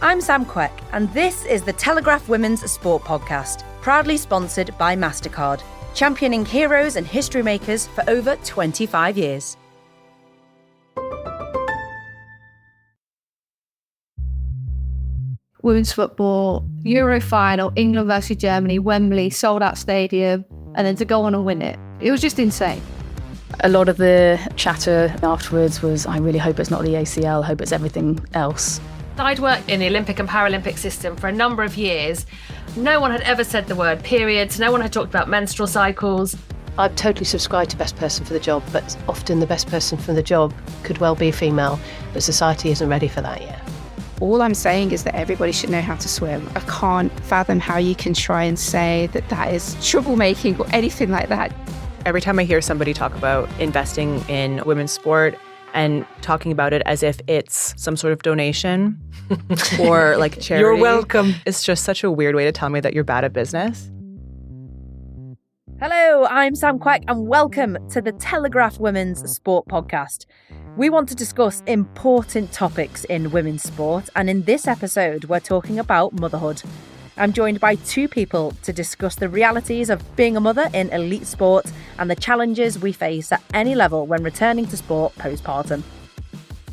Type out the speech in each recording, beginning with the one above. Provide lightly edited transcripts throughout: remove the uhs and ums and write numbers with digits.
I'm Sam Quek, and this is the Telegraph Women's Sport Podcast, proudly sponsored by MasterCard, championing heroes and history makers for over 25 years. Women's football, Euro final, England versus Germany, Wembley, sold out stadium, and then to go on and win it. It was just insane. A lot of the chatter afterwards was, I really hope it's not the ACL, hope it's everything else. I'd worked in the Olympic and Paralympic system for a number of years. No one had ever said the word periods, no one had talked about menstrual cycles. I'd totally subscribe to best person for the job, but often the best person for the job could well be a female, but society isn't ready for that yet. All I'm saying is that everybody should know how to swim. I can't fathom how you can try and say that that is troublemaking or anything like that. Every time I hear somebody talk about investing in women's sport and talking about it as if it's some sort of donation or like charity. You're welcome. It's just such a weird way to tell me that you're bad at business. Hello, I'm Sam Quek, and welcome to the Telegraph Women's Sport Podcast. We want to discuss important topics in women's sport, and in this episode, we're talking about motherhood. I'm joined by two people to discuss the realities of being a mother in elite sport and the challenges we face at any level when returning to sport post-partum.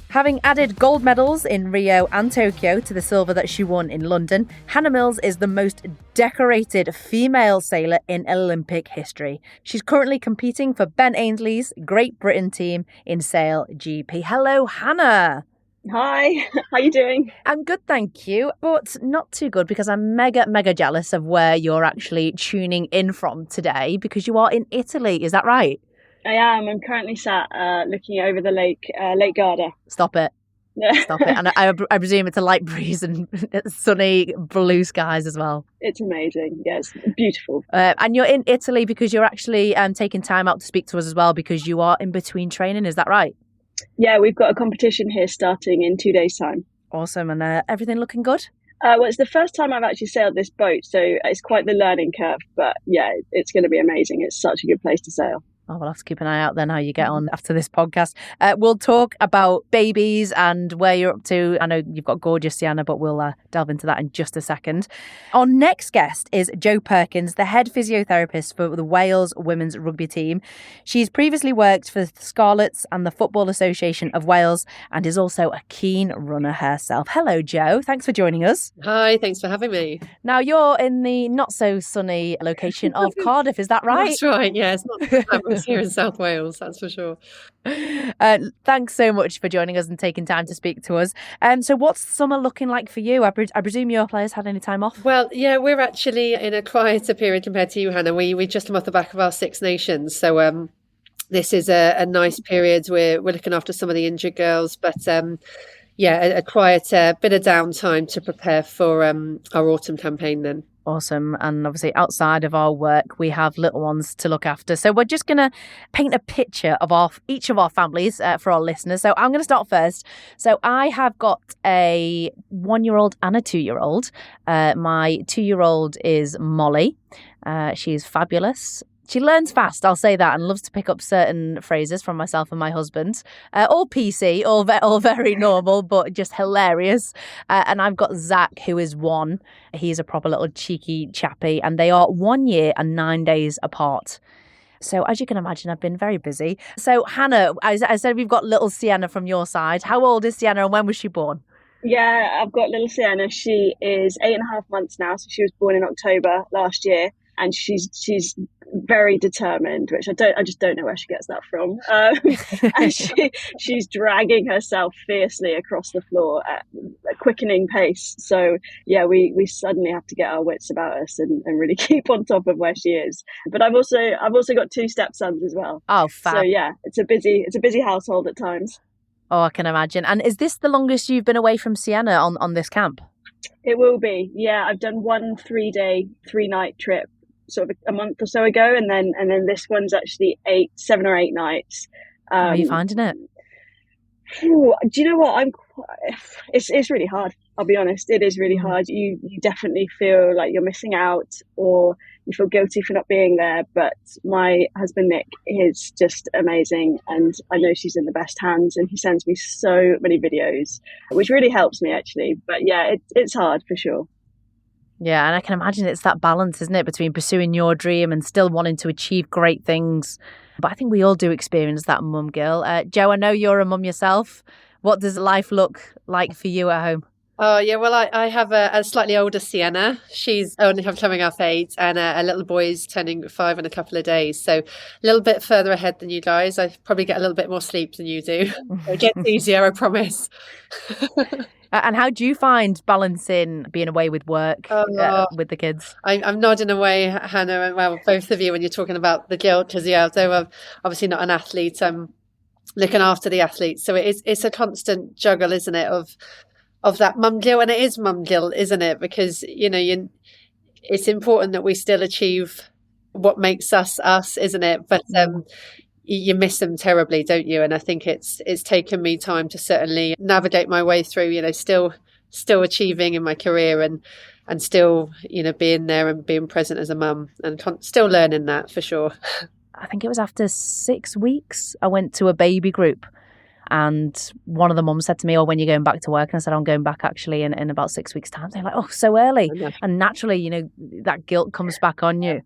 Having added gold medals in Rio and Tokyo to the silver that she won in London, Hannah Mills is the most decorated female sailor in Olympic history. She's currently competing for Ben Ainslie's Great Britain team in SailGP. Hello, Hannah. Hi, how you doing? I'm good, thank you, but not too good because I'm mega jealous of where you're actually tuning in from today because you are in Italy, is that right? I am. I'm currently sat looking over the lake, Lake Garda. Stop it. Yeah. Stop it. And I presume it's a light breeze and sunny blue skies as well. It's amazing. Yeah, it's beautiful. And you're in Italy because you're actually taking time out to speak to us as well because you are in between training, is that right? Yeah, we've got a competition here starting in 2 days' time. Awesome. And everything looking good? Well, it's the first time I've actually sailed this boat, so it's quite the learning curve. But yeah, it's going to be amazing. It's such a good place to sail. Oh, we'll have to keep an eye out then how you get on after this podcast. We'll talk about babies and where you're up to. I know you've got gorgeous Sienna, but we'll delve into that in just a second. Our next guest is Jo Perkins, the head physiotherapist for the Wales women's rugby team. She's previously worked for the Scarlets and the Football Association of Wales and is also a keen runner herself. Hello, Jo. Thanks for joining us. Hi, thanks for having me. Now, you're in the not so sunny location of Cardiff, is that right? That's right, yeah. It's not so glamorous here in South Wales, that's for sure. Thanks so much for joining us and taking time to speak to us. So what's summer looking like for you? I presume your players had any time off? Well, yeah, we're actually in a quieter period compared to you, Hannah. We just come off the back of our Six Nations. So this is a nice period. We're looking after some of the injured girls, but yeah, a quieter bit of downtime to prepare for our autumn campaign then. Awesome. And obviously outside of our work, we have little ones to look after. So we're just going to paint a picture of each of our families for our listeners. So I'm going to start first. So I have got a 1-year-old and a 2-year-old. My 2-year-old is Molly. She's fabulous. She learns fast, I'll say that, and loves to pick up certain phrases from myself and my husband. All PC, all very normal, but just hilarious. And I've got Zach, who is 1. He's a proper little cheeky chappy, and they are 1 year and 9 days apart. So as you can imagine, I've been very busy. So Hannah, I said we've got little Sienna from your side. How old is Sienna and when was she born? Yeah, I've got little Sienna. She is 8.5 months now, so she was born in October last year. And she's very determined, which I just don't know where she gets that from. And she's dragging herself fiercely across the floor at a quickening pace. So yeah, we suddenly have to get our wits about us and really keep on top of where she is. But I've also got 2 stepsons as well. Oh, fab. So yeah, it's a busy household at times. Oh, I can imagine. And is this the longest you've been away from Sienna on this camp? It will be. Yeah, I've done one 3-day, 3-night trip sort of a month or so ago, and then this one's actually 7 or 8 nights. How are you finding it? Ooh, do you know what? It's really hard. I'll be honest. It is really hard. You definitely feel like you're missing out, or you feel guilty for not being there. But my husband Nick is just amazing, and I know she's in the best hands. And he sends me so many videos, which really helps me actually. But yeah, it's hard for sure. Yeah, and I can imagine it's that balance, isn't it, between pursuing your dream and still wanting to achieve great things. But I think we all do experience that, mum girl. Jo, I know you're a mum yourself. What does life look like for you at home? Oh, yeah. Well, I have a slightly older Sienna. She's only coming off 8, and a little boy's turning 5 in a couple of days. So a little bit further ahead than you guys. I probably get a little bit more sleep than you do. It gets easier, I promise. And how do you find balancing being away with work with the kids? I'm nodding away, Hannah, and well, both of you, when you're talking about the guilt, because although I'm obviously not an athlete, I'm looking after the athletes. So it's a constant juggle, isn't it, of that mum guilt, and it is mum guilt, isn't it? Because it's important that we still achieve what makes us, isn't it? But you miss them terribly, don't you? And I think it's taken me time to certainly navigate my way through, still achieving in my career and still, being there and being present as a mum, and still learning that for sure. I think it was after 6 weeks, I went to a baby group, and one of the mums said to me, "Oh, when you're going back to work?" And I said, "I'm going back actually in about 6 weeks' time." They're like, "Oh, so early." And naturally, that guilt comes back on you.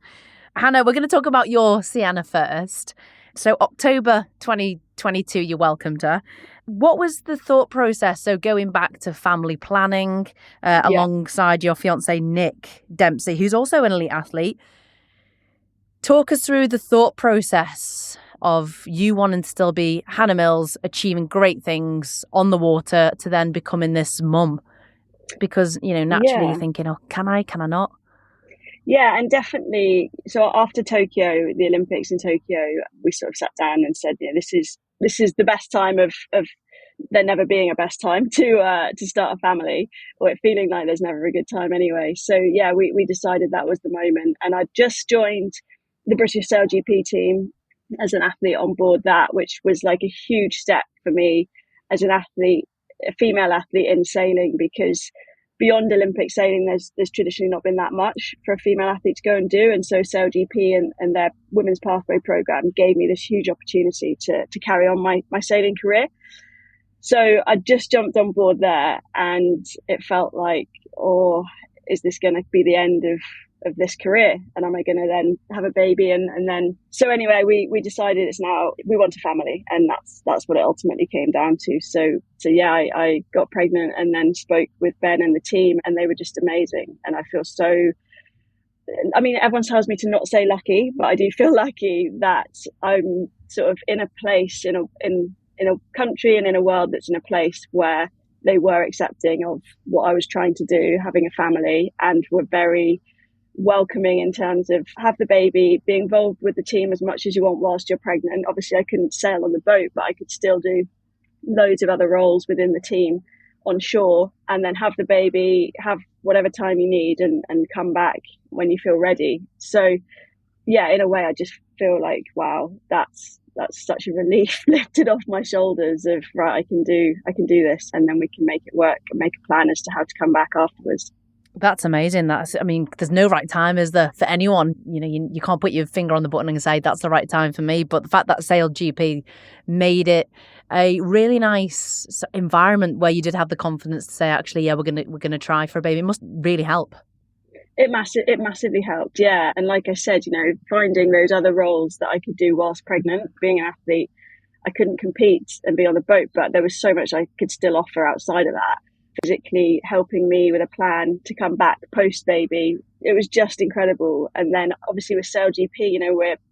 Hannah, we're going to talk about your Sienna first. So October 2022, you welcomed her. What was the thought process? So going back to family planning alongside your fiance, Nick Dempsey, who's also an elite athlete. Talk us through the thought process of you wanting to still be Hannah Mills, achieving great things on the water, to then becoming this mum. Because, naturally you're thinking, oh, can I not? Yeah, and definitely. So after Tokyo, the Olympics in Tokyo, we sort of sat down and said, this is the best time of there never being a best time to start a family, or it feeling like there's never a good time anyway. So yeah, we decided that was the moment, and I just joined the British SailGP team as an athlete on board that, which was like a huge step for me as an athlete, a female athlete in sailing, because beyond Olympic sailing, there's traditionally not been that much for a female athlete to go and do. And so SailGP and their Women's Pathway program gave me this huge opportunity to carry on my sailing career. So I just jumped on board there, and it felt like, is this going to be the end of this career? And am I going to then have a baby? And then, so anyway, we decided it's now, we want a family, and that's what it ultimately came down to. So yeah, I got pregnant and then spoke with Ben and the team, and they were just amazing. And I feel everyone tells me to not say lucky, but I do feel lucky that I'm sort of in a place, in a country and in a world that's in a place where they were accepting of what I was trying to do, having a family, and were very welcoming in terms of have the baby, be involved with the team as much as you want whilst you're pregnant. Obviously, I couldn't sail on the boat, but I could still do loads of other roles within the team on shore, and then have the baby, have whatever time you need, and come back when you feel ready. So yeah, in a way, I just feel like, wow, that's such a relief lifted off my shoulders of, right, I can do this, and then we can make it work and make a plan as to how to come back afterwards. That's amazing. There's no right time, is there, for anyone? You can't put your finger on the button and say that's the right time for me. But the fact that SailGP made it a really nice environment where you did have the confidence to say, actually, yeah, we're gonna try for a baby, it must really help. It massively helped, yeah. And like I said, finding those other roles that I could do whilst pregnant, being an athlete, I couldn't compete and be on the boat, but there was so much I could still offer outside of that. Physically helping me with a plan to come back post baby, it was just incredible. And then obviously with SailGP,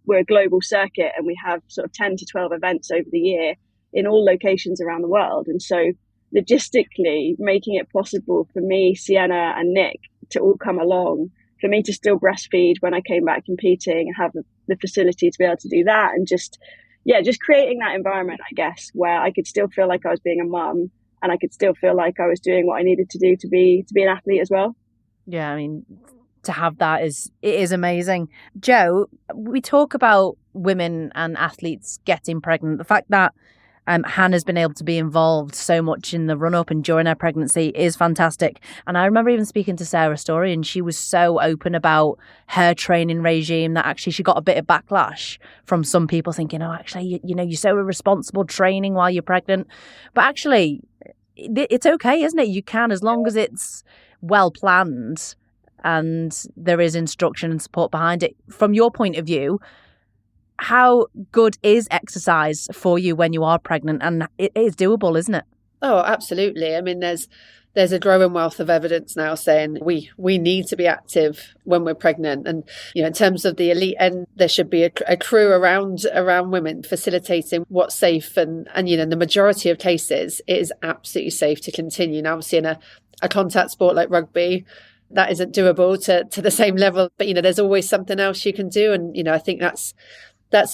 we're a global circuit, and we have sort of 10 to 12 events over the year in all locations around the world. And so logistically making it possible for me, Sienna and Nick to all come along, for me to still breastfeed when I came back competing and have the facility to be able to do that, and just creating that environment, I guess, where I could still feel like I was being a mum, and I could still feel like I was doing what I needed to do to be an athlete as well. Yeah, to have that is amazing. Jo, we talk about women and athletes getting pregnant. The fact that Hannah's been able to be involved so much in the run-up and during her pregnancy is fantastic. And I remember even speaking to Sarah Story, and she was so open about her training regime that actually she got a bit of backlash from some people thinking, oh, actually, you're so irresponsible training while you're pregnant. But actually, it's okay, isn't it? You can, as long as it's well planned and there is instruction and support behind it. From your point of view, how good is exercise for you when you are pregnant? And it is doable, isn't it? Oh, absolutely. I mean, there's a growing wealth of evidence now saying we need to be active when we're pregnant. And, in terms of the elite end, there should be a crew around women facilitating what's safe. And in the majority of cases, it is absolutely safe to continue. Now, obviously, in a contact sport like rugby, that isn't doable to the same level. But, there's always something else you can do. And, I think that's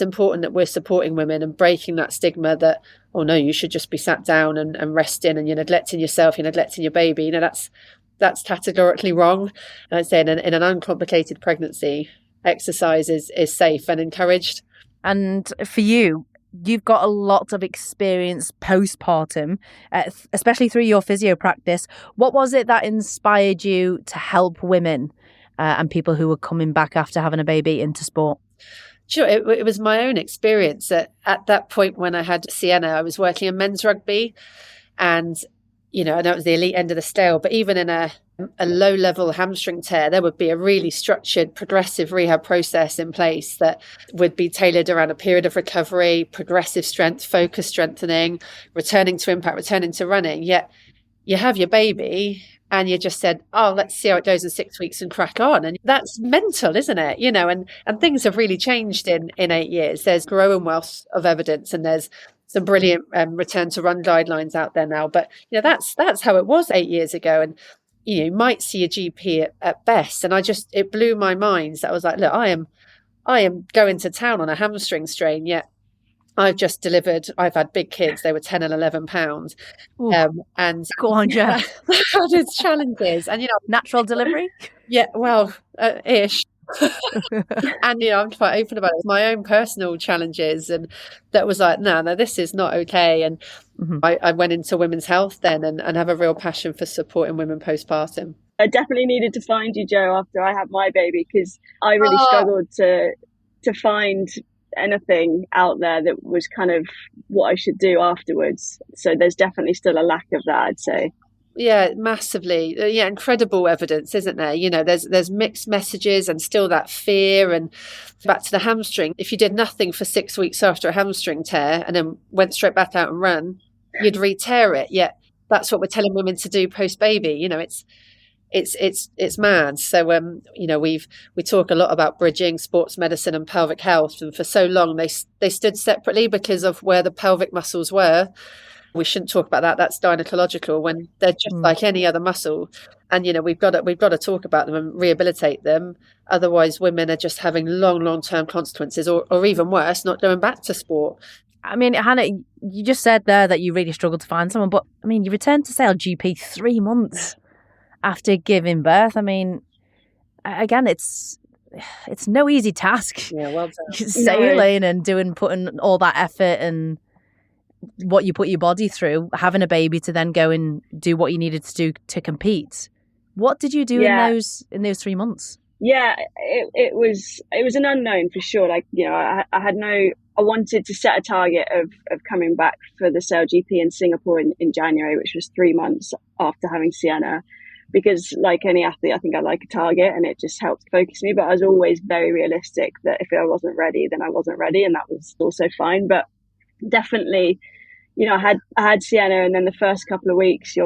important, that we're supporting women and breaking that stigma that, oh no, you should just be sat down and resting and you're neglecting yourself, you're neglecting your baby. That's categorically wrong. And I'd say in an uncomplicated pregnancy, exercise is safe and encouraged. And for you, you've got a lot of experience postpartum, especially through your physio practice. What was it that inspired you to help women and people who were coming back after having a baby into sport? Sure, it was my own experience that at that point when I had Sienna, I was working in men's rugby, and I know it was the elite end of the scale, but even in a low-level hamstring tear, there would be a really structured, progressive rehab process in place that would be tailored around a period of recovery, progressive strength, focus strengthening, returning to impact, returning to running. Yet you have your baby and you just said, oh, let's see how it goes in 6 weeks and crack on. And that's mental, isn't it? And things have really changed in 8 years. There's growing wealth of evidence, and there's some brilliant return to run guidelines out there now. But, that's how it was 8 years ago. And, you might see a GP at best. And it blew my mind that I was like, look, I am going to town on a hamstring strain, yet I've just delivered. I've had big kids. They were 10 and 11 pounds. And go on, Jeff. There's challenges. And, natural delivery? Yeah, well, ish. And, I'm quite open about it. My own personal challenges. And that was like, no, this is not okay. And I went into women's health then and have a real passion for supporting women postpartum. I definitely needed to find you, Jo, after I had my baby, because I really struggled to find anything out there that was kind of what I should do afterwards. So there's definitely still a lack of that, I'd say. Yeah, massively. Yeah, incredible evidence, isn't there? There's mixed messages and still that fear. And back to the hamstring, if you did nothing for 6 weeks after a hamstring tear and then went straight back out and run, you'd re-tear it. Yet that's what we're telling women to do post-baby. It's mad. So we talk a lot about bridging sports medicine and pelvic health, and for so long they stood separately because of where the pelvic muscles were. We shouldn't talk about that. That's gynecological, when they're just like any other muscle. And we've got to talk about them and rehabilitate them. Otherwise, women are just having long-term consequences, or even worse, not going back to sport. I mean, Hannah, you just said there that you really struggled to find someone, but I mean, you returned to SailGP 3 months after giving birth. I mean, again, it's no easy task. Yeah, well done. Sailing and putting all that effort and what you put your body through, having a baby to then go and do what you needed to do to compete. What did you do in those 3 months? Yeah, it was an unknown for sure. Like, I wanted to set a target of coming back for the SailGP in Singapore in January, which was 3 months after having Sienna. Because like any athlete, I think I like a target, and it just helped focus me. But I was always very realistic that if I wasn't ready, then I wasn't ready, and that was also fine. But definitely, I had Sienna, and then the first couple of weeks, you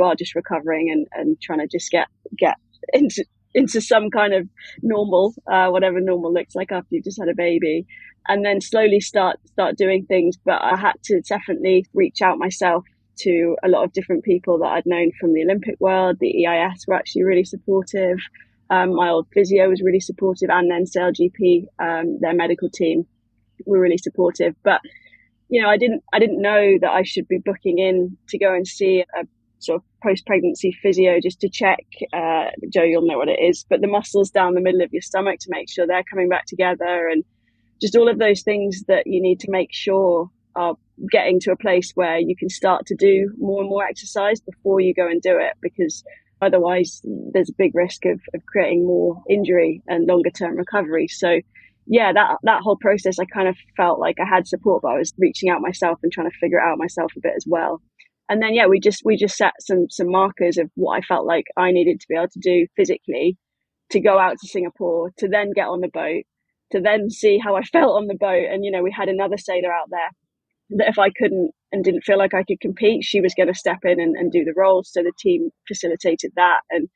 are just recovering and trying to just get into some kind of normal, whatever normal looks like after you've just had a baby, and then slowly start doing things. But I had to definitely reach out myself to a lot of different people that I'd known from the Olympic world. The EIS were actually really supportive. My old physio was really supportive, and then SailGP, their medical team, were really supportive. But I didn't know that I should be booking in to go and see a sort of post-pregnancy physio just to check. Jo, you'll know what it is, but the muscles down the middle of your stomach to make sure they're coming back together, and just all of those things that you need to make sure are getting to a place where you can start to do more and more exercise before you go and do it, because otherwise there's a big risk of creating more injury and longer term recovery. So yeah, that whole process, I kind of felt like I had support, but I was reaching out myself and trying to figure it out myself a bit as well. And then, yeah, we just set some markers of what I felt like I needed to be able to do physically to go out to Singapore, to then get on the boat, to then see how I felt on the boat. And, you know, we had another sailor out there that if I couldn't and didn't feel like I could compete, she was going to step in and do the role. So the team facilitated that. And,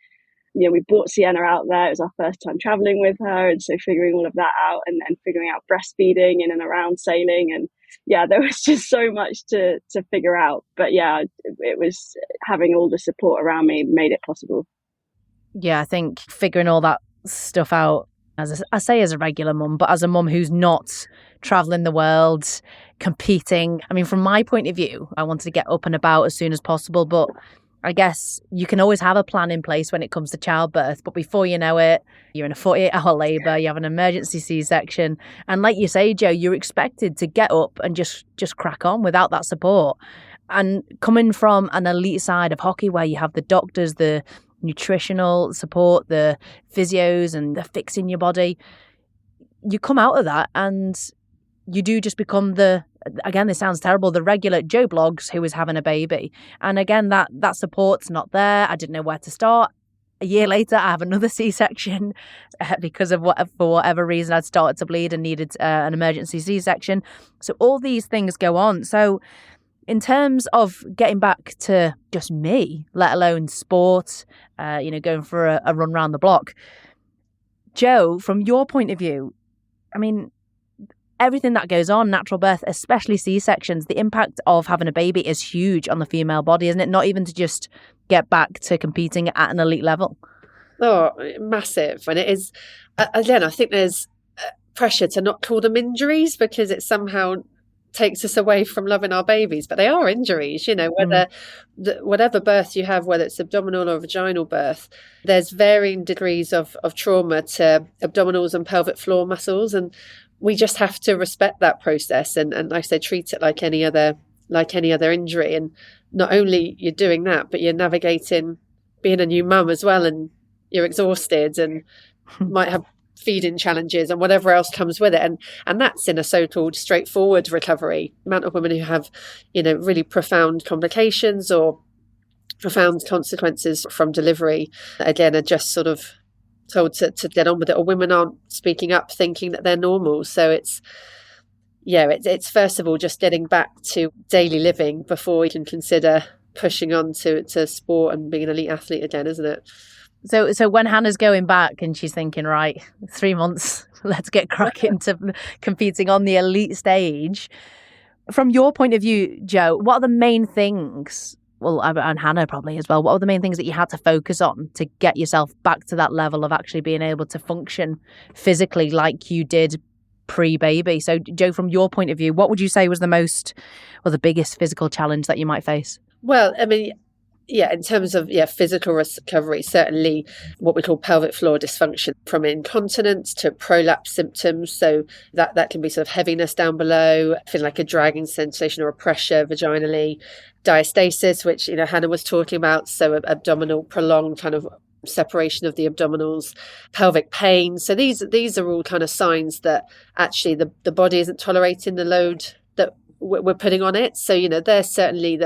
you know, we brought Sienna out there. It was our first time traveling with her. And so figuring all of that out, and then figuring out breastfeeding in and around sailing. And yeah, there was just so much to figure out. But yeah, it was having all the support around me made it possible. Yeah, I think figuring all that stuff out, as I say, as a regular mum, but as a mum who's not traveling the world, competing. I mean, from my point of view, I wanted to get up and about as soon as possible, but I guess you can always have a plan in place when it comes to childbirth, but before you know it, you're in a 48-hour labour, you have an emergency C-section, and like you say, Jo, you're expected to get up and just crack on without that support. And coming from an elite side of hockey where you have the doctors, the nutritional support, the physios and the fixing your body, you come out of that and you do just become again, this sounds terrible, the regular Joe Blogs who is having a baby. And again, that support's not there. I didn't know where to start. A year later, I have another C-section because of for whatever reason, I'd started to bleed and needed an emergency C-section. So all these things go on. So in terms of getting back to just me, let alone sport, going for a run around the block, Jo, from your point of view, I mean, everything that goes on, natural birth, especially C-sections, the impact of having a baby is huge on the female body, isn't it? Not even to just get back to competing at an elite level. Oh, massive. And it is, again, I think there's pressure to not call them injuries because it somehow takes us away from loving our babies, but they are injuries, whether whatever birth you have, whether it's abdominal or vaginal birth, there's varying degrees of trauma to abdominals and pelvic floor muscles, and we just have to respect that process and like I say, treat it like any other injury. And not only you're doing that, but you're navigating being a new mum as well, and you're exhausted and might have feeding challenges and whatever else comes with it, and that's in a so-called straightforward recovery. The amount of women who have really profound complications or profound consequences from delivery, again, are just sort of told to get on with it, or women aren't speaking up thinking that they're normal. So it's first of all just getting back to daily living before we can consider pushing on to sport and being an elite athlete again, isn't it? So when Hannah's going back and she's thinking, right, 3 months, let's get cracking to competing on the elite stage, from your point of view, Jo, what are the main things, well, and Hannah probably as well, what are the main things that you had to focus on to get yourself back to that level of actually being able to function physically like you did pre-baby? So Jo, from your point of view, what would you say was the biggest physical challenge that you might face? Well, I mean, in terms of physical recovery, certainly what we call pelvic floor dysfunction, from incontinence to prolapse symptoms. So that can be sort of heaviness down below, feeling like a dragging sensation or a pressure vaginally, diastasis, which Hannah was talking about, so abdominal prolonged kind of separation of the abdominals, pelvic pain. So these are all kind of signs that actually the body isn't tolerating the load that we're putting on it. So they're certainly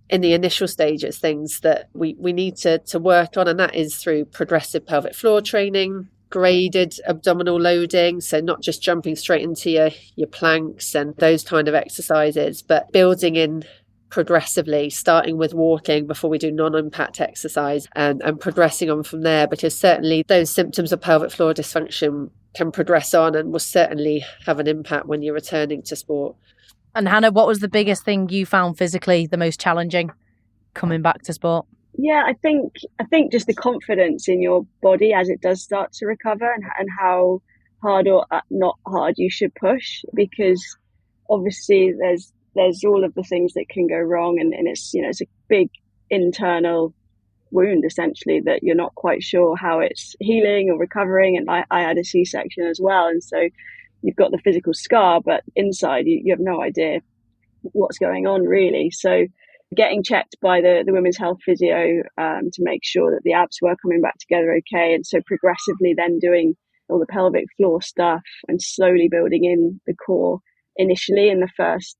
in the initial stages, things that we need to work on, and that is through progressive pelvic floor training, graded abdominal loading, so not just jumping straight into your planks and those kind of exercises, but building in progressively, starting with walking before we do non-impact exercise and progressing on from there, because certainly those symptoms of pelvic floor dysfunction can progress on and will certainly have an impact when you're returning to sport. And Hannah, what was the biggest thing you found physically the most challenging coming back to sport? Yeah, I think just the confidence in your body as it does start to recover, and how hard or not hard you should push, because obviously there's all of the things that can go wrong, and it's it's a big internal wound essentially that you're not quite sure how it's healing or recovering. And I had a C-section as well, and so you've got the physical scar, but inside you have no idea what's going on really. So getting checked by the women's health physio to make sure that the abs were coming back together okay, and so progressively then doing all the pelvic floor stuff and slowly building in the core. Initially in the first,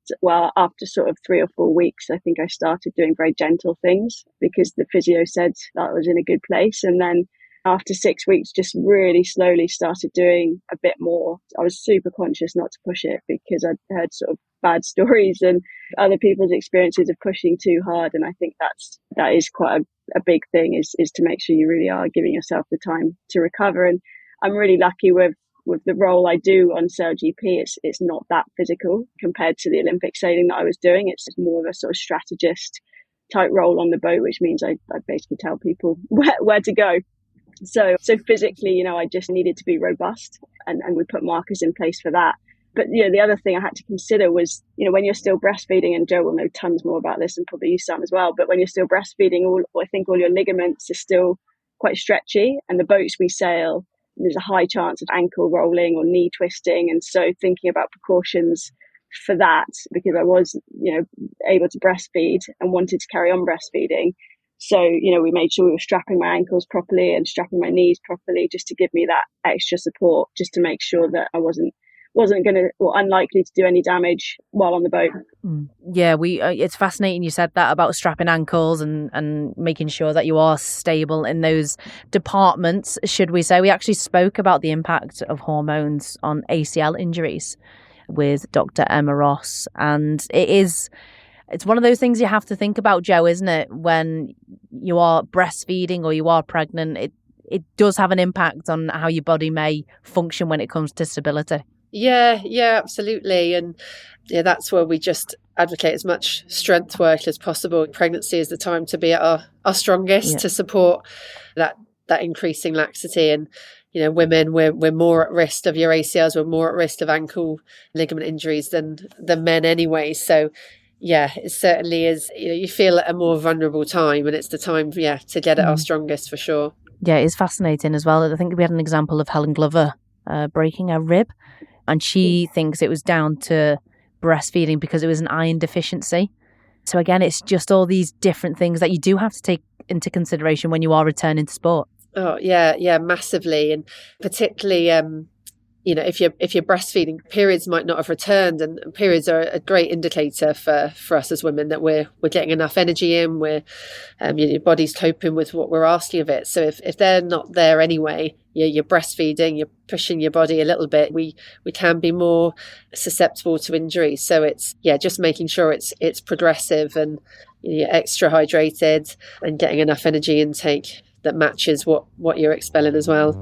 after sort of 3 or 4 weeks, I think I started doing very gentle things because the physio said that I was in a good place. And then after 6 weeks, just really slowly started doing a bit more. I was super conscious not to push it because I'd heard sort of bad stories and other people's experiences of pushing too hard. And I think that is quite a big thing is to make sure you really are giving yourself the time to recover. And I'm really lucky with the role I do on SailGP. It's not that physical compared to the Olympic sailing that I was doing. It's just more of a sort of strategist type role on the boat, which means I basically tell people where to go. So physically, I just needed to be robust and we put markers in place for that. But, the other thing I had to consider was, when you're still breastfeeding, and Jo will know tons more about this and probably you, Sam, as well, but when you're still breastfeeding, I think all your ligaments are still quite stretchy, and the boats we sail, there's a high chance of ankle rolling or knee twisting. And so thinking about precautions for that, because I was, able to breastfeed and wanted to carry on breastfeeding. So, we made sure we were strapping my ankles properly and strapping my knees properly just to give me that extra support, just to make sure that I wasn't going to, or unlikely to do any damage while on the boat. Yeah, it's fascinating you said that about strapping ankles and making sure that you are stable in those departments, should we say. We actually spoke about the impact of hormones on ACL injuries with Dr. Emma Ross, and it's one of those things you have to think about, Jo, isn't it? When you are breastfeeding or you are pregnant, it does have an impact on how your body may function when it comes to stability. Yeah, absolutely. And that's where we just advocate as much strength work as possible. Pregnancy is the time to be at our strongest to support that increasing laxity. And, women, we're more at risk of your ACLs, we're more at risk of ankle ligament injuries than men anyway. So, yeah, it certainly is. You feel at a more vulnerable time, and it's the time, to get at our strongest for sure. Yeah, it's fascinating as well. I think we had an example of Helen Glover breaking a rib, and she thinks it was down to breastfeeding because it was an iron deficiency. So again, it's just all these different things that you do have to take into consideration when you are returning to sport. Oh, yeah, massively. And particularly, if you're breastfeeding, periods might not have returned, and periods are a great indicator for us as women that we're getting enough energy in, your body's coping with what we're asking of it. So if they're not there anyway, you're breastfeeding, you're pushing your body a little bit, we can be more susceptible to injury. So it's just making sure it's progressive and you're extra hydrated and getting enough energy intake that matches what you're expelling as well.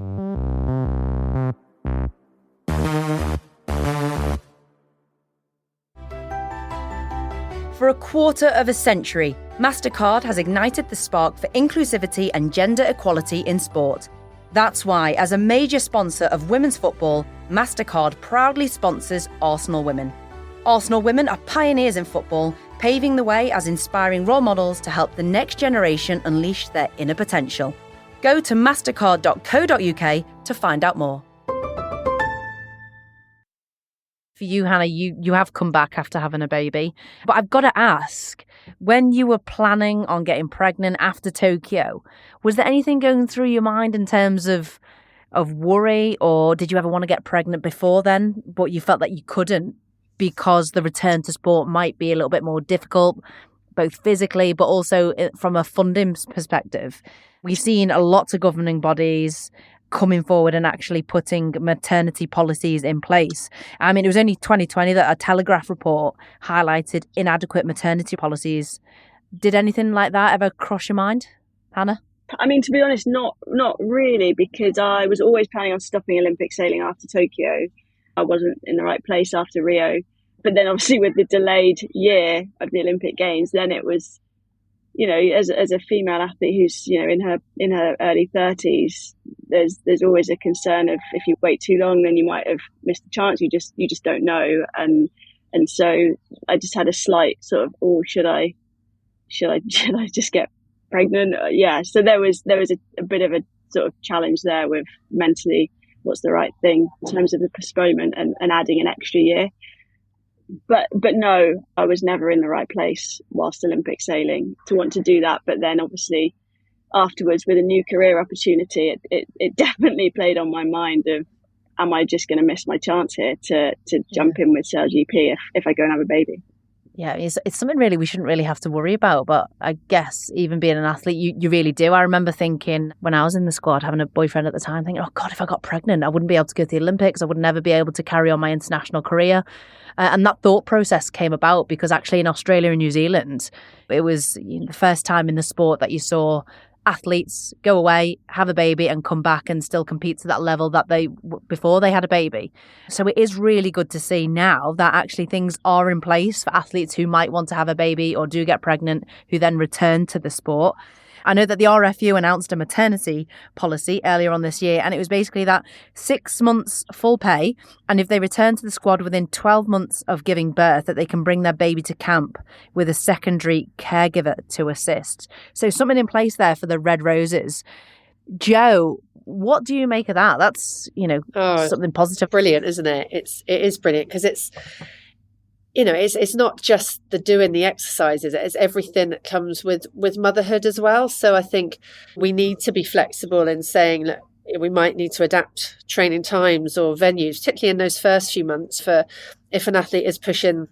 For a quarter of a century, MasterCard has ignited the spark for inclusivity and gender equality in sport. That's why, as a major sponsor of women's football, MasterCard proudly sponsors Arsenal Women. Arsenal Women are pioneers in football, paving the way as inspiring role models to help the next generation unleash their inner potential. Go to mastercard.co.uk to find out more. For you, Hannah, you have come back after having a baby. But I've got to ask, when you were planning on getting pregnant after Tokyo, was there anything going through your mind in terms of worry, or did you ever want to get pregnant before then, but you felt that you couldn't because the return to sport might be a little bit more difficult, both physically but also from a funding perspective? We've seen a lot of governing bodies coming forward and actually putting maternity policies in place. I mean, it was only 2020 that a Telegraph report highlighted inadequate maternity policies. Did anything like that ever cross your mind, Hannah? I mean, to be honest, not really, because I was always planning on stopping Olympic sailing after Tokyo. I wasn't in the right place after Rio. But then obviously with the delayed year of the Olympic Games, then it was, as a female athlete who's, in her early 30s, there's always a concern of if you wait too long, then you might have missed a chance. You just don't know. And so I just had a slight sort of, should I just get pregnant? Yeah. So there was a bit of a sort of challenge there with mentally what's the right thing in terms of the postponement and adding an extra year. but no, I was never in the right place whilst Olympic sailing to want to do that. But then obviously afterwards, with a new career opportunity, it definitely played on my mind of, am I just going to miss my chance here to jump in with SailGP if I go and have a baby? Yeah, it's something really we shouldn't really have to worry about. But I guess even being an athlete, you really do. I remember thinking when I was in the squad, having a boyfriend at the time, thinking, oh God, if I got pregnant, I wouldn't be able to go to the Olympics. I would never be able to carry on my international career. And that thought process came about because actually in Australia and New Zealand, it was the first time in the sport that you saw athletes go away, have a baby and come back and still compete to that level that they before they had a baby. So it is really good to see now that actually things are in place for athletes who might want to have a baby or do get pregnant who then return to the sport. I know that the RFU announced a maternity policy earlier on this year, and it was basically that 6 months full pay, and if they return to the squad within 12 months of giving birth, that they can bring their baby to camp with a secondary caregiver to assist. So something in place there for the Red Roses. Jo, what do you make of that? That's, something positive. Brilliant, isn't it? It is brilliant because it's not just the doing the exercises, it's everything that comes with motherhood as well. So I think we need to be flexible in saying that we might need to adapt training times or venues, particularly in those first few months, for if an athlete is pushing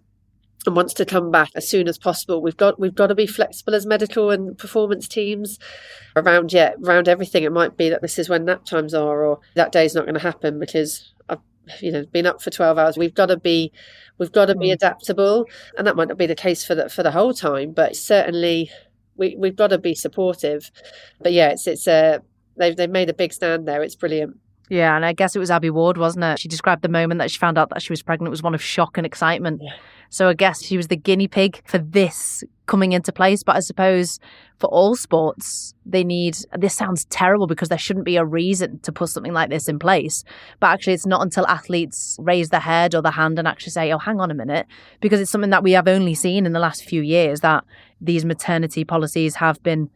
and wants to come back as soon as possible. We've got to be flexible as medical and performance teams around everything. It might be that this is when nap times are, or that day's not going to happen because I've been up for 12 hours. We've got to be adaptable, and that might not be the case for the whole time, but certainly we've got to be supportive. But yeah, they've made a big stand there. It's brilliant. Yeah, and I guess it was Abby Ward, wasn't it? She described the moment that she found out that she was pregnant was one of shock and excitement. Yeah. So I guess she was the guinea pig for this coming into place. But I suppose for all sports, this sounds terrible because there shouldn't be a reason to put something like this in place. But actually, it's not until athletes raise their head or their hand and actually say, oh, hang on a minute, because it's something that we have only seen in the last few years that these maternity policies have been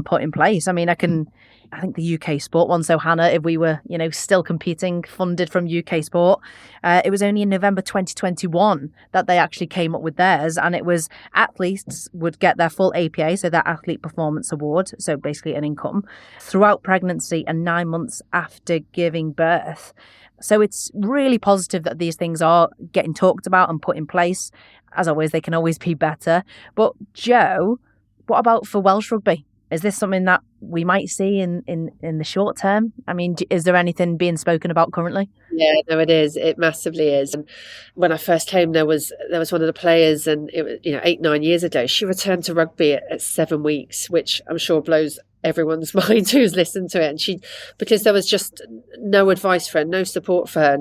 put in place. I mean, I think the UK Sport one. So Hannah, if we were, still competing, funded from UK Sport, it was only in November 2021 that they actually came up with theirs. And it was athletes would get their full APA, so their Athlete Performance Award, so basically an income, throughout pregnancy and 9 months after giving birth. So it's really positive that these things are getting talked about and put in place. As always, they can always be better. But Jo, what about for Welsh rugby? Is this something that we might see in the short term? I mean, is there anything being spoken about currently? Yeah, no, it is. It massively is. And when I first came, there was one of the players, and it was 8-9 years ago. She returned to rugby at 7 weeks, which I'm sure blows everyone's mind who's listened to it. And because there was just no advice for her, no support for her.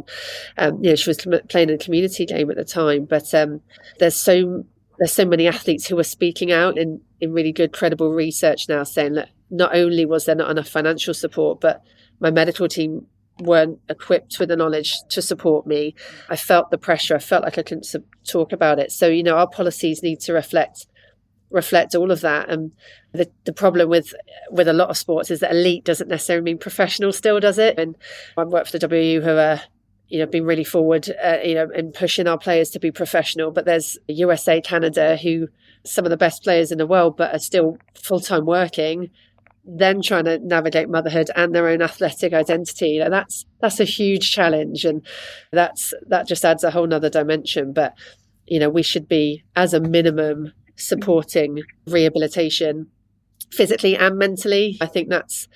And, she was playing a community game at the time. But there's so many athletes who are speaking out in really good, credible research now, saying that not only was there not enough financial support, but my medical team weren't equipped with the knowledge to support me. I felt the pressure. I felt like I couldn't talk about it. So, our policies need to reflect all of that. And the problem with a lot of sports is that elite doesn't necessarily mean professional still, does it? And I work for the WU who are been really forward, in pushing our players to be professional. But there's USA, Canada, who some of the best players in the world, but are still full-time working, then trying to navigate motherhood and their own athletic identity. That's a huge challenge, and that just adds a whole nother dimension. But we should be, as a minimum, supporting rehabilitation physically and mentally. I think that's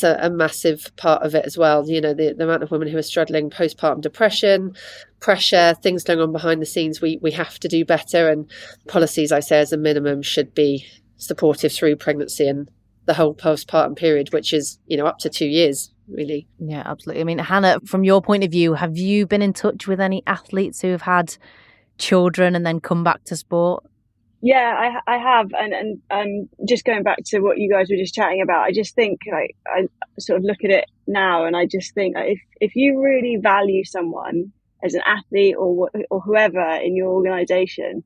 a massive part of it as well. The amount of women who are struggling postpartum depression, pressure, things going on behind the scenes. We have to do better, and policies, I say, as a minimum, should be supportive through pregnancy and the whole postpartum period, which is up to 2 years, really. Yeah, absolutely. I mean, Hannah, from your point of view, have you been in touch with any athletes who have had children and then come back to sport? Yeah, I have, and just going back to what you guys were just chatting about, I just think I sort of look at it now, and I just think if you really value someone as an athlete or whoever in your organisation,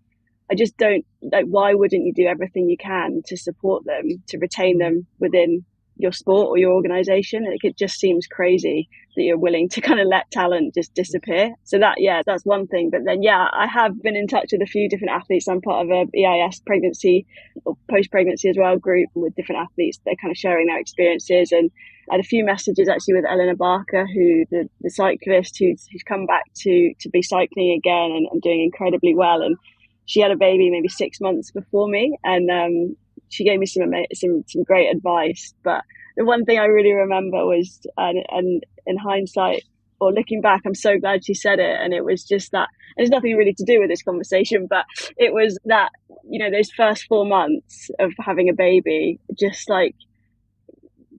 I just don't why wouldn't you do everything you can to support them, to retain them within your sport or your organisation. It just seems crazy that you're willing to kind of let talent just disappear. So that's one thing. But then, I have been in touch with a few different athletes. I'm part of a EIS pregnancy or post-pregnancy as well group with different athletes. They're kind of sharing their experiences. And I had a few messages actually with Eleanor Barker, who the cyclist who's come back to be cycling again and doing incredibly well. And she had a baby maybe 6 months before me. And she gave me some great advice. But the one thing I really remember was, and in hindsight or looking back, I'm so glad she said it. And it was just that, and it's nothing really to do with this conversation, but it was that, those first 4 months of having a baby, just like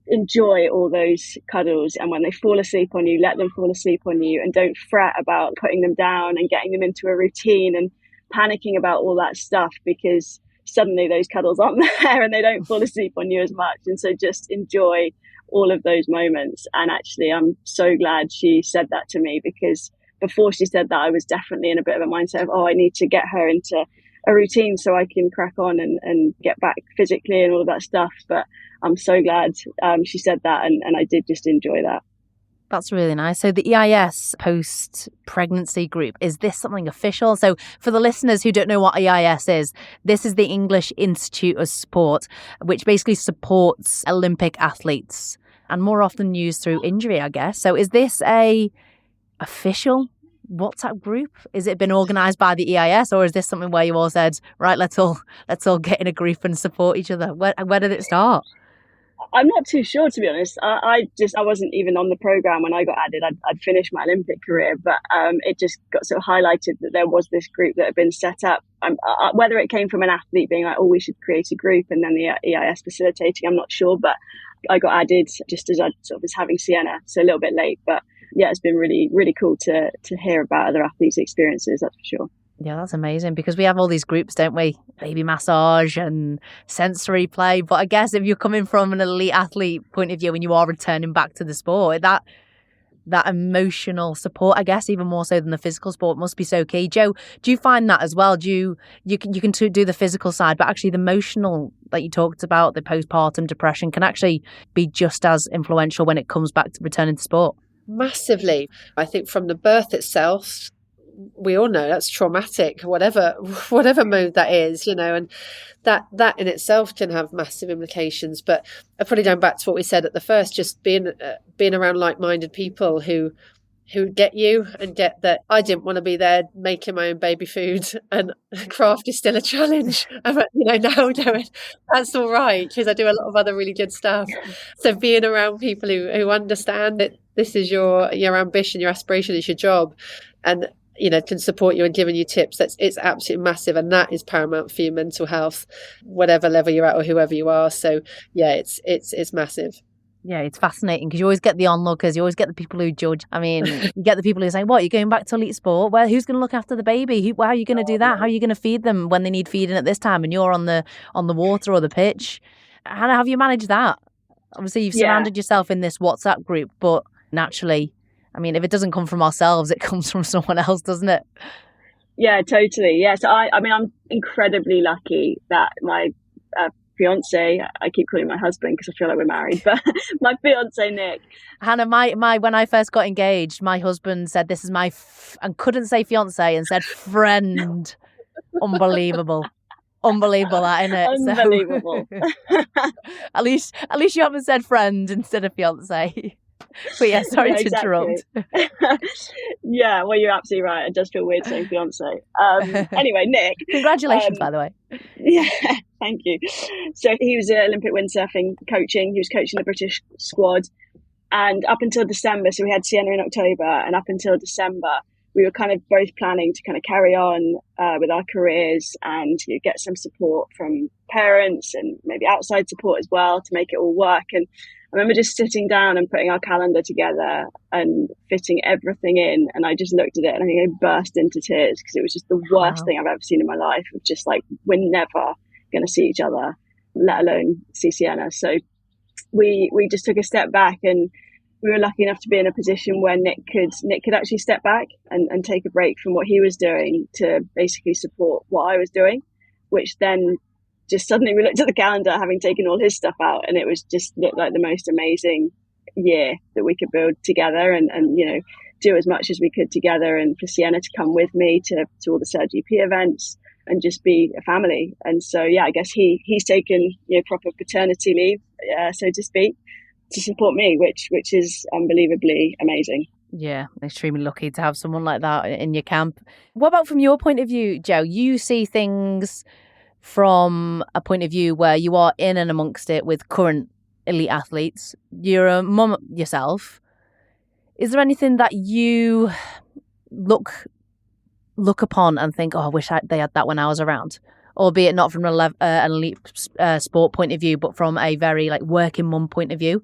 enjoy all those cuddles. And when they fall asleep on you, let them fall asleep on you, and don't fret about putting them down and getting them into a routine and panicking about all that stuff, because suddenly those cuddles aren't there and they don't fall asleep on you as much. And so just enjoy all of those moments. And actually, I'm so glad she said that to me, because before she said that, I was definitely in a bit of a mindset of, I need to get her into a routine so I can crack on and get back physically and all of that stuff. But I'm so glad she said that, and I did just enjoy that. That's really nice. So the EIS post-pregnancy group, is this something official? So for the listeners who don't know what EIS is, this is the English Institute of Sport, which basically supports Olympic athletes and more often used through injury, I guess. So is this a official WhatsApp group? Is it been organised by the EIS, or is this something where you all said, right, let's all get in a group and support each other? Where did it start? I'm not too sure, to be honest. I wasn't even on the programme when I got added. I'd finished my Olympic career, but it just got sort of highlighted that there was this group that had been set up. Whether it came from an athlete being like, we should create a group, and then the EIS facilitating, I'm not sure. But I got added just as I sort of was having Sienna, so a little bit late. But yeah, it's been really, really cool to hear about other athletes' experiences, that's for sure. Yeah, that's amazing, because we have all these groups, don't we? Baby massage and sensory play. But I guess if you're coming from an elite athlete point of view and you are returning back to the sport, that emotional support, I guess, even more so than the physical sport, must be so key. Jo, do you find that as well? You can do the physical side, but actually the emotional, like you talked about, the postpartum depression can actually be just as influential when it comes back to returning to sport? Massively. I think from the birth itself, we all know that's traumatic, whatever mode that is, and that in itself can have massive implications. But probably going back to what we said at the first, just being around like-minded people who get you and get that I didn't want to be there making my own baby food, and craft is still a challenge. But now knowing that's all right, because I do a lot of other really good stuff. So being around people who understand that this is your ambition, your aspiration is your job, and can support you and giving you tips, it's absolutely massive, and that is paramount for your mental health, whatever level you're at or whoever you are. So yeah, it's massive. Yeah, it's fascinating, because you always get the onlookers, you always get the people who judge. I mean, you get the people who say, what, you're going back to elite sport? Well, who's going to look after the baby? How are you going to do that? How are you going to feed them when they need feeding at this time and you're on the water or the pitch? How have you managed that? Obviously, you've surrounded yourself in this WhatsApp group, but naturally, I mean, if it doesn't come from ourselves, it comes from someone else, doesn't it? Yeah, totally. Yeah, so I mean, I'm incredibly lucky that my fiance, I keep calling him my husband because I feel like we're married, but my fiance Nick. Hannah, my when I first got engaged, my husband said, "This is my," and couldn't say fiance and said friend. Unbelievable. Unbelievable, that, isn't it? Unbelievable. So, at least you haven't said friend instead of fiance. But yeah, sorry to interrupt. Yeah, well, you're absolutely right. I just feel weird saying fiance. Anyway, Nick. Congratulations, by the way. Yeah, thank you. So he was Olympic windsurfing coaching. He was coaching the British squad. And up until December, so we had Sienna in October, and up until December, we were kind of both planning to kind of carry on with our careers and get some support from parents and maybe outside support as well to make it all work. And I remember just sitting down and putting our calendar together and fitting everything in. And I just looked at it and I think I burst into tears because it was just the worst thing I've ever seen in my life. Of just like, we're never going to see each other, let alone see Sienna. So we just took a step back, and we were lucky enough to be in a position where Nick could actually step back and take a break from what he was doing to basically support what I was doing, which then just suddenly we looked at the calendar, having taken all his stuff out, and it was just looked like the most amazing year that we could build together, and do as much as we could together, and for Sienna to come with me to all the SailGP events and just be a family. And so, yeah, I guess he's taken proper paternity leave, so to speak, to support me, which is unbelievably amazing. Yeah, extremely lucky to have someone like that in your camp. What about from your point of view, Jo? You see things from a point of view where you are in and amongst it with current elite athletes. You're a mum yourself. Is there anything that you look upon and think, oh, I wish they had that when I was around? Albeit not from an elite sport point of view, but from a very working mum point of view.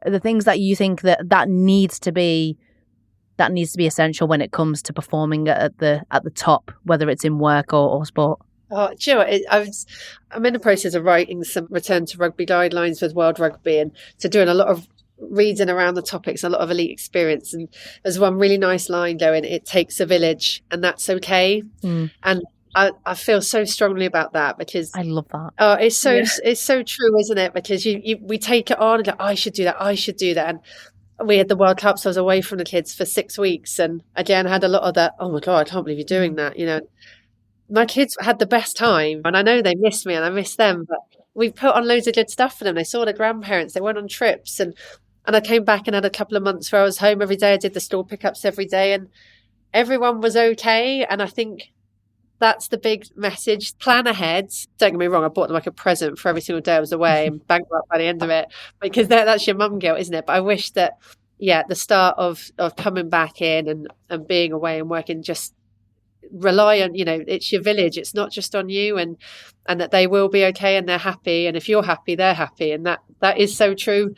The things that you think that needs to be essential when it comes to performing at the top, whether it's in work or sport. Oh, do you know what? I'm in the process of writing some return to rugby guidelines with World Rugby, and so doing a lot of reading around the topics, a lot of elite experience. And there's one really nice line going, it takes a village and that's okay. And I feel so strongly about that, because I love that. Oh, it's so true, isn't it? Because we take it on and go, I should do that. And we had the World Cup, so I was away from the kids for 6 weeks, and again had a lot of that, oh my God, I can't believe you're doing that. My kids had the best time, and I know they miss me and I miss them, but we put on loads of good stuff for them. They saw their grandparents, they went on trips, and I came back and had a couple of months where I was home every day. I did the store pickups every day, and everyone was okay. And I think that's the big message. Plan ahead. Don't get me wrong, I bought them a present for every single day I was away and bankrupt by the end of it, because that's your mum guilt, isn't it? But I wish that, at the start of coming back in and being away and working, just rely on, it's your village. It's not just on you, and that they will be okay and they're happy. And if you're happy, they're happy. And that is so true.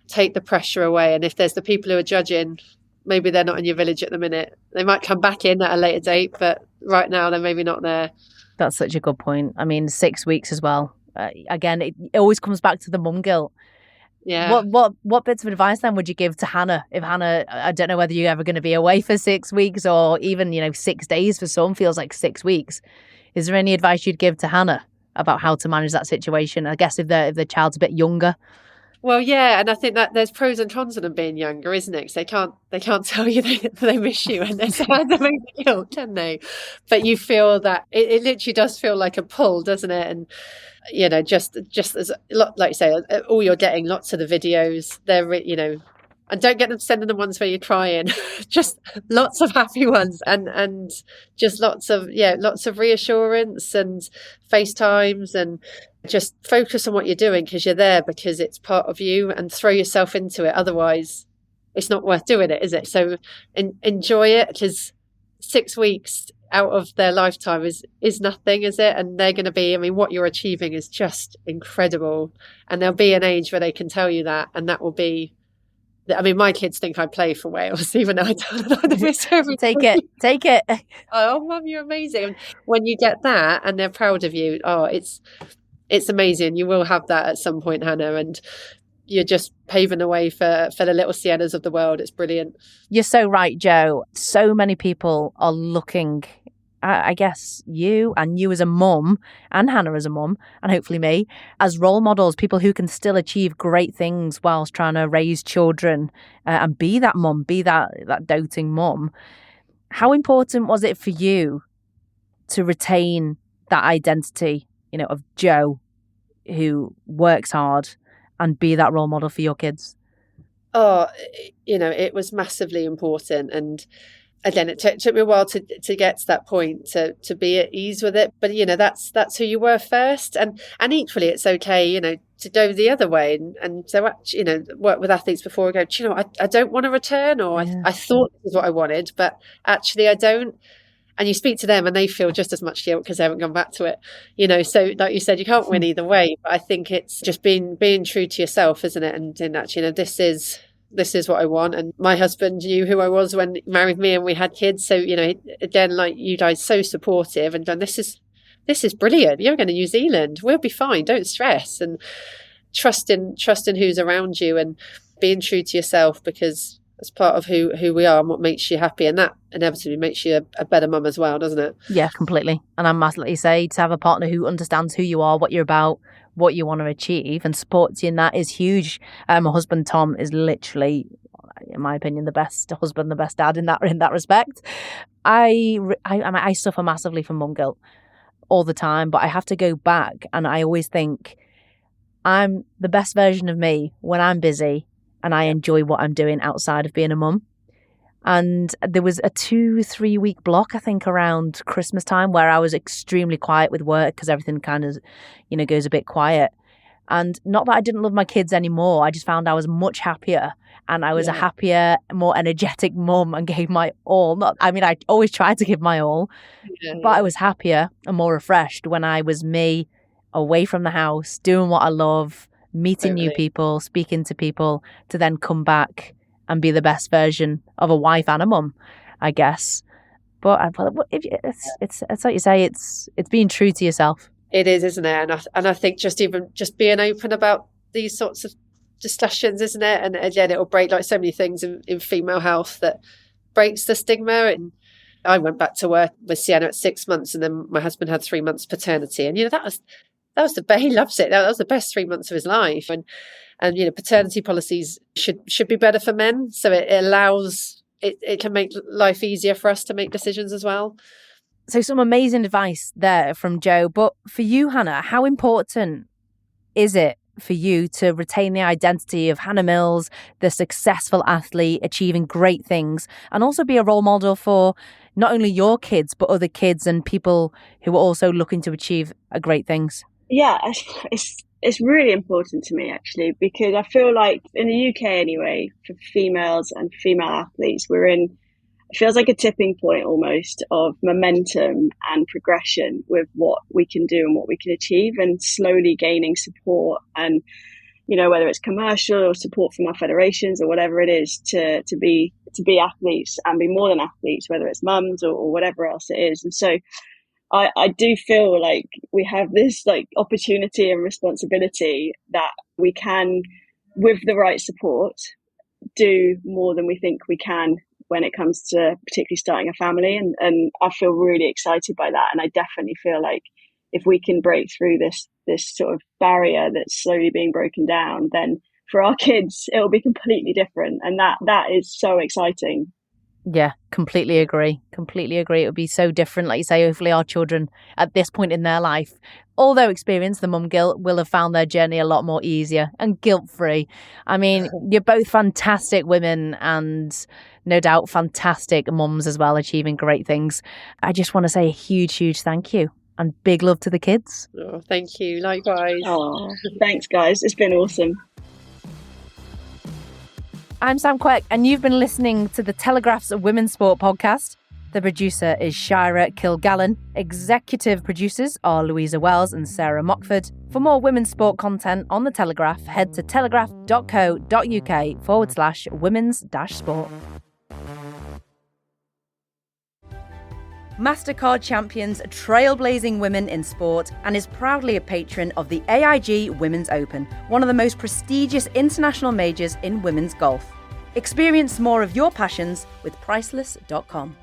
Take the pressure away. And if there's the people who are judging, maybe they're not in your village at the minute. They might come back in at a later date, but right now they're maybe not there. That's such a good point. I mean, 6 weeks as well. Again, it always comes back to the mum guilt. Yeah. What bits of advice then would you give to Hannah? If Hannah, I don't know whether you're ever going to be away for 6 weeks, or even 6 days for some feels like 6 weeks. Is there any advice you'd give to Hannah about how to manage that situation? I guess if the child's a bit younger. Well, yeah, and I think that there's pros and cons of them being younger, isn't it? Because they can't tell you they miss you, and they're sad they make you ill, can they? But you feel that it literally does feel like a pull, doesn't it? And just as like you say, all you're getting, lots of the videos, they're and don't get them sending the ones where you're crying, just lots of happy ones, and just lots of reassurance and FaceTimes, and just focus on what you're doing, because you're there because it's part of you, and throw yourself into it. Otherwise it's not worth doing it, is it? So enjoy it, because 6 weeks out of their lifetime is nothing, is it? And they're going to be, what you're achieving is just incredible, and there'll be an age where they can tell you that, and that will be, my kids think I play for Wales, even though I don't miss everything. Take it. Oh, Mum, you're amazing. And when you get that and they're proud of you, it's amazing. You will have that at some point, Hannah, and you're just paving the way for the little Siennas of the world. It's brilliant. You're so right, Jo. So many people are looking, I guess, you as a mum, and Hannah as a mum, and hopefully me, as role models, people who can still achieve great things whilst trying to raise children and be that mum, be that doting mum. How important was it for you to retain that identity, of Jo, who works hard, and be that role model for your kids? Oh, it was massively important. And again, it took me a while to get to that point, to be at ease with it. But, that's who you were first. And equally, it's okay, to go the other way. And so, work with athletes before I go, do you know, I don't want to return, or I thought this is what I wanted, but actually I don't. And you speak to them and they feel just as much guilt because they haven't gone back to it, so like you said, you can't win either way. But I think it's just being true to yourself, isn't it? And actually, this is what I want. And my husband knew who I was when he married me and we had kids. So, again, like you guys, so supportive and done, this is brilliant. You're going to New Zealand. We'll be fine. Don't stress. And trust in who's around you, and being true to yourself, because That's part of who we are and what makes you happy. And that inevitably makes you a better mum as well, doesn't it? Yeah, completely. And I must let you say, to have a partner who understands who you are, what you're about, what you want to achieve and supports you in that is huge. My husband, Tom, is literally, in my opinion, the best husband, the best dad in that respect. I suffer massively from mum guilt all the time, but I have to go back and I always think I'm the best version of me when I'm busy and I enjoy what I'm doing outside of being a mum. And there was a 2-3 week block, I think, around Christmas time where I was extremely quiet with work because everything kind of, goes a bit quiet. And not that I didn't love my kids anymore. I just found I was much happier and I was a happier, more energetic mum and gave my all. I always tried to give my all, but I was happier and more refreshed when I was me, away from the house, doing what I love, meeting new people, speaking to people, to then come back and be the best version of a wife and a mum, I guess. But it's like you say, it's being true to yourself. It is, isn't it? And I think just being open about these sorts of discussions, isn't it? And again, it'll break like so many things in female health that breaks the stigma. And I went back to work with Sienna at 6 months, and then my husband had 3 months paternity, and that was he loves it. That was the best 3 months of his life. And paternity policies should be better for men, so it allows it can make life easier for us to make decisions as well. So some amazing advice there from Jo. But for you, Hannah, how important is it for you to retain the identity of Hannah Mills, the successful athlete achieving great things, and also be a role model for not only your kids but other kids and people who are also looking to achieve great things? Yeah, it's really important to me, actually, because I feel like in the UK anyway, for females and female athletes, it feels like a tipping point almost of momentum and progression with what we can do and what we can achieve, and slowly gaining support and, whether it's commercial or support from our federations or whatever it is to be athletes and be more than athletes, whether it's mums or whatever else it is. And so I do feel like we have this opportunity and responsibility that we can, with the right support, do more than we think we can when it comes to particularly starting a family. And I feel really excited by that. And I definitely feel like if we can break through this sort of barrier that's slowly being broken down, then for our kids, it'll be completely different. And that is so exciting. Yeah, completely agree. It would be so different. Like you say, hopefully our children at this point in their life, although experience the mum guilt, will have found their journey a lot more easier and guilt-free. I mean, you're both fantastic women and no doubt fantastic mums as well, achieving great things. I just want to say a huge, huge thank you and big love to the kids. Oh, thank you. Likewise. Oh, thanks, guys. It's been awesome. I'm Sam Quek, and you've been listening to the Telegraph's Women's Sport podcast. The producer is Shira Kilgallen. Executive producers are Louisa Wells and Sarah Mockford. For more women's sport content on The Telegraph, head to telegraph.co.uk/women's-sport. MasterCard champions trailblazing women in sport and is proudly a patron of the AIG Women's Open, one of the most prestigious international majors in women's golf. Experience more of your passions with Priceless.com.